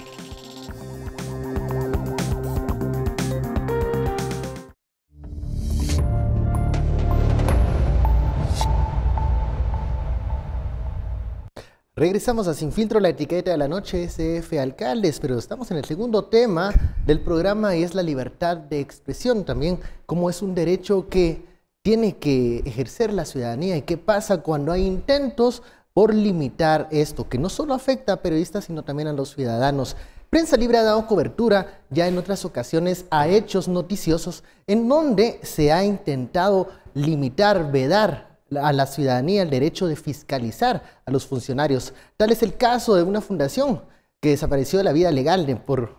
Regresamos a Sin Filtro, la etiqueta de la noche, SF Alcaldes, pero estamos en el segundo tema del programa y es la libertad de expresión también, como es un derecho que tiene que ejercer la ciudadanía y qué pasa cuando hay intentos por limitar esto, que no solo afecta a periodistas, sino también a los ciudadanos. Prensa Libre ha dado cobertura ya en otras ocasiones a hechos noticiosos en donde se ha intentado limitar, vedar a la ciudadanía el derecho de fiscalizar a los funcionarios. Tal es el caso de una fundación que desapareció de la vida legal por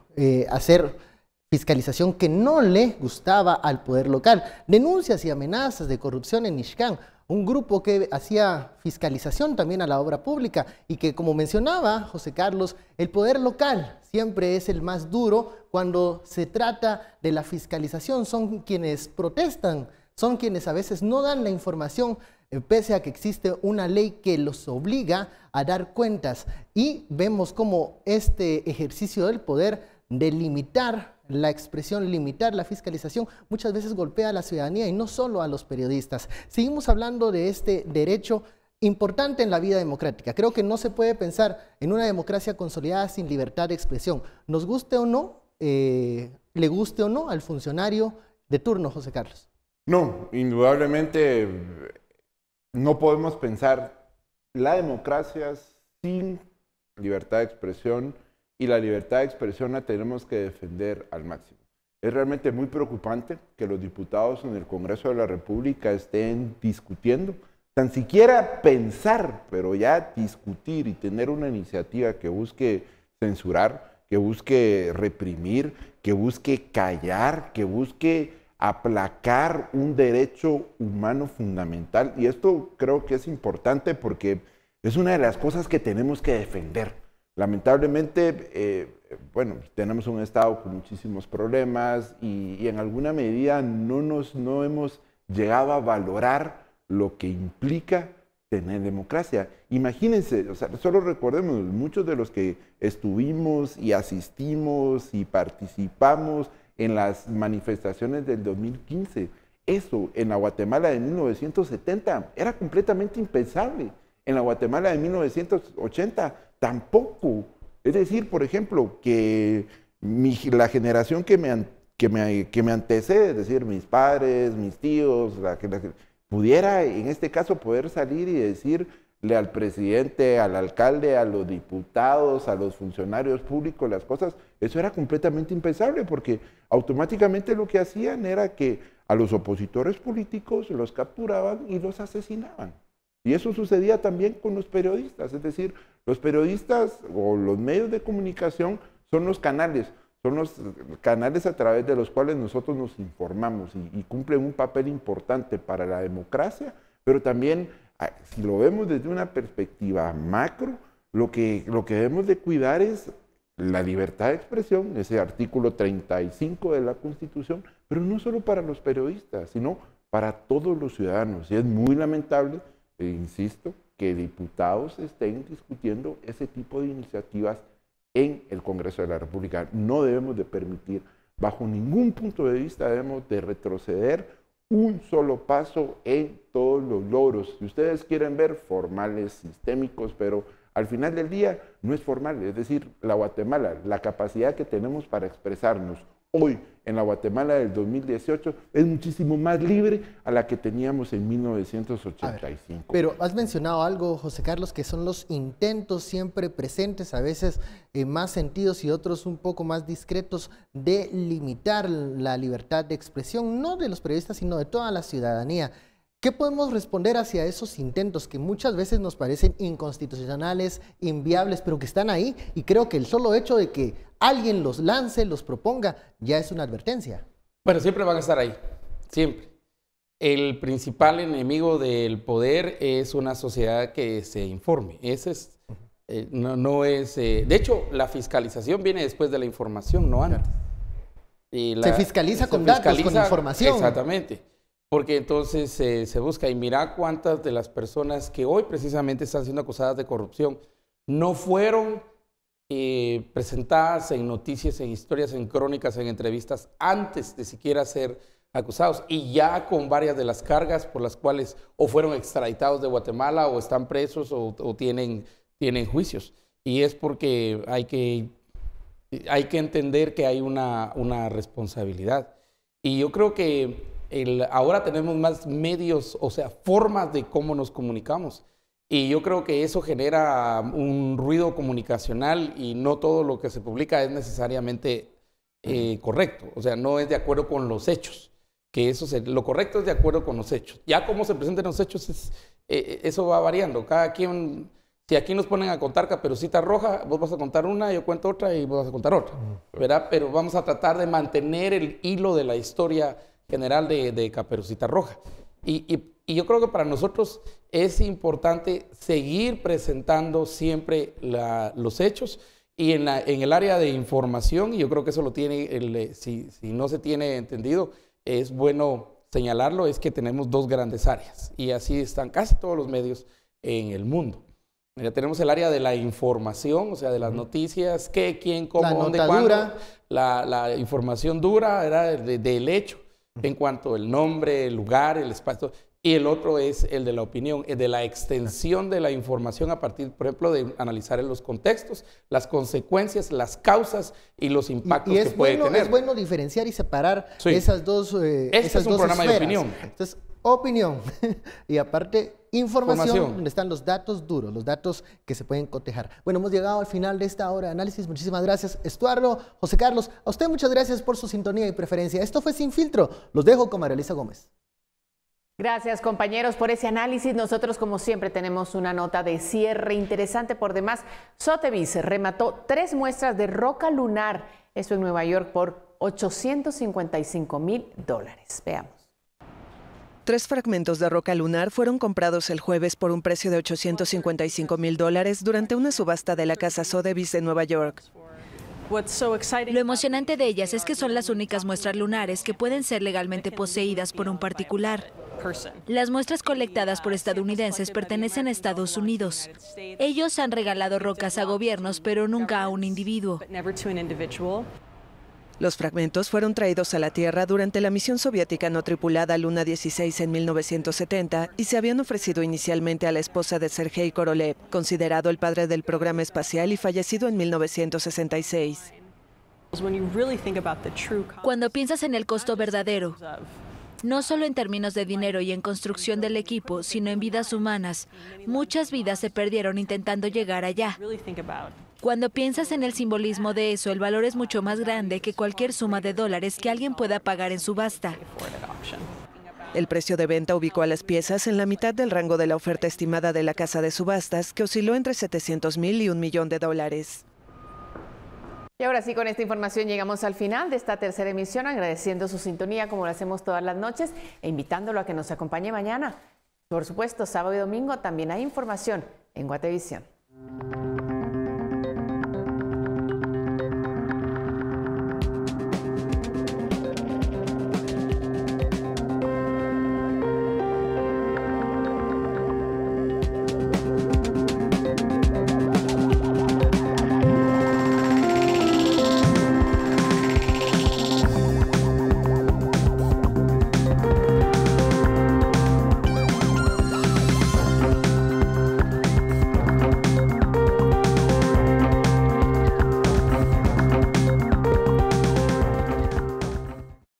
hacer fiscalización que no le gustaba al poder local. Denuncias y amenazas de corrupción en Ixcán, un grupo que hacía fiscalización también a la obra pública y que, como mencionaba José Carlos, el poder local siempre es el más duro cuando se trata de la fiscalización. Son quienes protestan, son quienes a veces no dan la información, pese a que existe una ley que los obliga a dar cuentas. Y vemos cómo este ejercicio del poder de limitar la expresión, limitar la fiscalización, muchas veces golpea a la ciudadanía y no solo a los periodistas. Seguimos hablando de este derecho importante en la vida democrática. Creo que no se puede pensar en una democracia consolidada sin libertad de expresión. Nos guste o no, le guste o no al funcionario de turno, José Carlos. No, indudablemente no podemos pensar la democracia sin libertad de expresión, y la libertad de expresión la tenemos que defender al máximo. Es realmente muy preocupante que los diputados en el Congreso de la República estén discutiendo, tan siquiera pensar, pero ya discutir y tener una iniciativa que busque censurar, que busque reprimir, que busque callar, que busque aplacar un derecho humano fundamental. Y esto creo que es importante porque es una de las cosas que tenemos que defender. Lamentablemente, bueno, tenemos un Estado con muchísimos problemas y en alguna medida no hemos llegado a valorar lo que implica tener democracia. Imagínense, o sea, solo recordemos, muchos de los que estuvimos y asistimos y participamos en las manifestaciones del 2015, eso en la Guatemala de 1970 era completamente impensable. En la Guatemala de 1980 tampoco. Es decir, por ejemplo, que la generación que me antecede, es decir, mis padres, mis tíos, pudiera en este caso poder salir y decirle al presidente, al alcalde, a los diputados, a los funcionarios públicos las cosas, eso era completamente impensable porque automáticamente lo que hacían era que a los opositores políticos los capturaban y los asesinaban. Y eso sucedía también con los periodistas, es decir, los periodistas o los medios de comunicación son los canales a través de los cuales nosotros nos informamos y cumplen un papel importante para la democracia, pero también, si lo vemos desde una perspectiva macro, lo que debemos de cuidar es la libertad de expresión, ese artículo 35 de la Constitución, pero no solo para los periodistas, sino para todos los ciudadanos. Y es muy lamentable, insisto, que diputados estén discutiendo ese tipo de iniciativas en el Congreso de la República. No debemos de permitir, bajo ningún punto de vista, debemos de retroceder un solo paso en todos los logros. Si ustedes quieren ver, formales, sistémicos, pero al final del día no es formal. Es decir, la Guatemala, la capacidad que tenemos para expresarnos hoy en la Guatemala del 2018 es muchísimo más libre a la que teníamos en 1985. Pero has mencionado algo, José Carlos, que son los intentos siempre presentes, a veces en más sentidos y otros un poco más discretos, de limitar la libertad de expresión, no de los periodistas, sino de toda la ciudadanía. ¿Qué podemos responder hacia esos intentos que muchas veces nos parecen inconstitucionales, inviables, pero que están ahí? Y creo que el solo hecho de que alguien los lance, los proponga, ya es una advertencia. Bueno, siempre van a estar ahí, siempre. El principal enemigo del poder es una sociedad que se informe. Ese es, de hecho, la fiscalización viene después de la información, no antes. Se fiscaliza con datos, con información. Exactamente. Porque entonces se busca, y mira cuántas de las personas que hoy precisamente están siendo acusadas de corrupción no fueron presentadas en noticias, en historias, en crónicas, en entrevistas, antes de siquiera ser acusados, y ya con varias de las cargas por las cuales o fueron extraditados de Guatemala o están presos o tienen juicios. Y es porque hay que entender que hay una responsabilidad. Y yo creo que ahora tenemos más medios, o sea, formas de cómo nos comunicamos. Y yo creo que eso genera un ruido comunicacional y no todo lo que se publica es necesariamente correcto. O sea, no es de acuerdo con los hechos. Que lo correcto es de acuerdo con los hechos. Ya cómo se presentan los hechos, eso va variando. Cada quien, si aquí nos ponen a contar Caperucita Roja, vos vas a contar una, yo cuento otra y vos vas a contar otra, ¿verdad? Pero vamos a tratar de mantener el hilo de la historia general de Caperucita Roja. Y yo creo que para nosotros es importante seguir presentando siempre los hechos, y en el área de información, y yo creo que eso lo tiene, si no se tiene entendido, es bueno señalarlo, es que tenemos dos grandes áreas, y así están casi todos los medios en el mundo. Ya tenemos el área de la información, o sea, de las noticias, qué, quién, cómo, dónde, cuándo. La información dura, era del hecho, en cuanto al nombre, el lugar, el espacio. Y el otro es el de la opinión, el de la extensión de la información a partir, por ejemplo, de analizar en los contextos, las consecuencias, las causas y los impactos que puede tener. Es bueno diferenciar y separar esas dos Este es un programa de opinión. Entonces, opinión y aparte información, donde están los datos duros, los datos que se pueden cotejar. Bueno, hemos llegado al final de esta hora de análisis. Muchísimas gracias, Estuardo, José Carlos. A usted muchas gracias por su sintonía y preferencia. Esto fue Sin Filtro. Los dejo con María Elisa Gómez. Gracias, compañeros, por ese análisis. Nosotros, como siempre, tenemos una nota de cierre interesante por demás. Sotheby's remató 3 muestras de roca lunar, eso en Nueva York, por $855,000. Veamos. 3 fragmentos de roca lunar fueron comprados el jueves por un precio de $855,000 durante una subasta de la casa Sotheby's de Nueva York. Lo emocionante de ellas es que son las únicas muestras lunares que pueden ser legalmente poseídas por un particular. Las muestras colectadas por estadounidenses pertenecen a Estados Unidos. Ellos han regalado rocas a gobiernos, pero nunca a un individuo. Los fragmentos fueron traídos a la Tierra durante la misión soviética no tripulada Luna 16 en 1970 y se habían ofrecido inicialmente a la esposa de Sergei Korolev, considerado el padre del programa espacial y fallecido en 1966. Cuando piensas en el costo verdadero, no solo en términos de dinero y en construcción del equipo, sino en vidas humanas, muchas vidas se perdieron intentando llegar allá. Cuando piensas en el simbolismo de eso, el valor es mucho más grande que cualquier suma de dólares que alguien pueda pagar en subasta. El precio de venta ubicó a las piezas en la mitad del rango de la oferta estimada de la casa de subastas, que osciló entre $700,000 y $1 millón. Y ahora sí, con esta información llegamos al final de esta tercera emisión, agradeciendo su sintonía como lo hacemos todas las noches e invitándolo a que nos acompañe mañana. Por supuesto, sábado y domingo también hay información en Guatevisión.